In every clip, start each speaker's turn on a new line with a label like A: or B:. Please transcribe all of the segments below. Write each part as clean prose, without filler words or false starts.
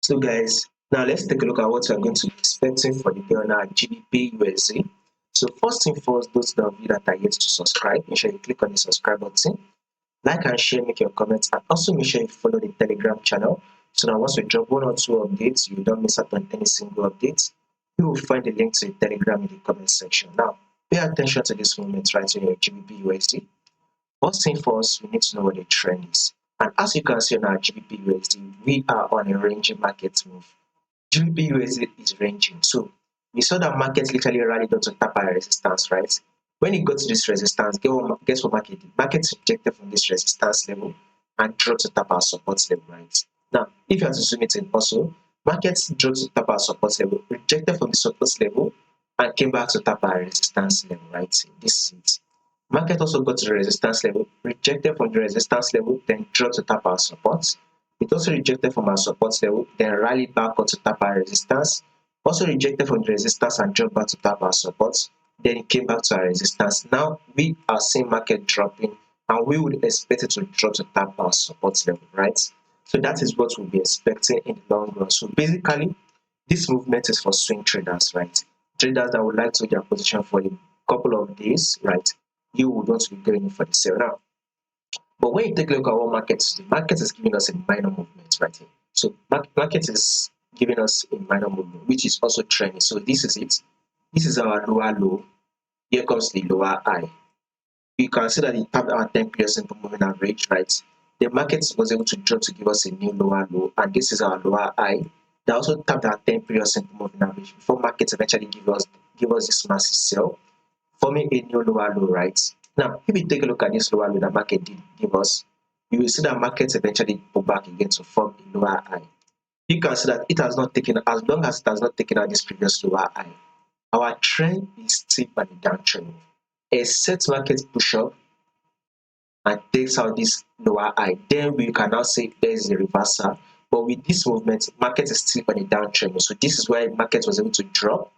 A: So guys, now let's take a look at what we're going to be expecting for the day on our GBP USD. So first thing first, those of you that are yet to subscribe, make sure you click on the subscribe button, like and share, make your comments, and also make sure you follow the Telegram channel. So that once we drop one or two updates, you don't miss out on any single update. You will find the link to the Telegram in the comment section. Now, pay attention to this movement right here, GBP USD. First thing first, we need to know what the trend is. And as you can see on our GBP USD, we are on a ranging market move. GBP USD is ranging. So we saw that market literally rallied up to tap our resistance, right? When it got to this resistance, guess what market did? Market rejected from this resistance level and dropped to tap our support level, right? Now, if you have to zoom it in also, markets dropped to tap our support level, rejected from the support level, and came back to tap our resistance level, right? This is it. Market also got to the resistance level, rejected from the resistance level, then dropped to tap our support. It also rejected from our support level, then rallied back up to tap our resistance. Also rejected from the resistance and dropped back to tap our support. Then it came back to our resistance. Now we are seeing market dropping, and we would expect it to drop to tap our support level, right? So that is what we'll be expecting in the long run. So basically, this movement is for swing traders, right? Traders that would like to get their position for a couple of days, right? You would want to be going in for the sale now. But when you take a look at what the market is giving us a minor movement right here. So market is giving us a minor movement, which is also trending. So this is it. This is our lower low. Here comes the lower high. You can see that it tapped our 10-period simple moving average, right? The market was able to drop to give us a new lower low, and this is our lower high. They also tapped our 10-period simple moving average before markets eventually give us this massive sell, forming a new lower low, right? Now, if we take a look at this lower low that market did give us, you will see that markets eventually pull back again to form a lower high. You can see that it has not taken, as long as it has not taken out this previous lower high, our trend is still on a downtrend. Except market push up and takes out this lower high, then we can now say there is a reversal. But with this movement, market is still on a downtrend. So this is why market was able to drop,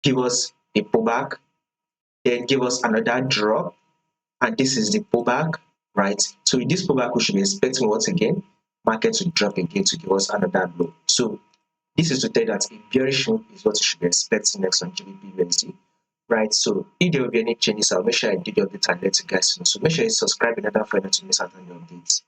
A: give us a pullback, then give us another drop, and this is the pullback, right? So with this pullback, we should be expecting once again market to drop again to give us another low. So this is to tell you that a bearish move is what you should be expecting next on GBPUSD, right? So if there will be any changes, I'll make sure I do the update and let you guys know. So make sure you subscribe in order for you not to miss out on the updates.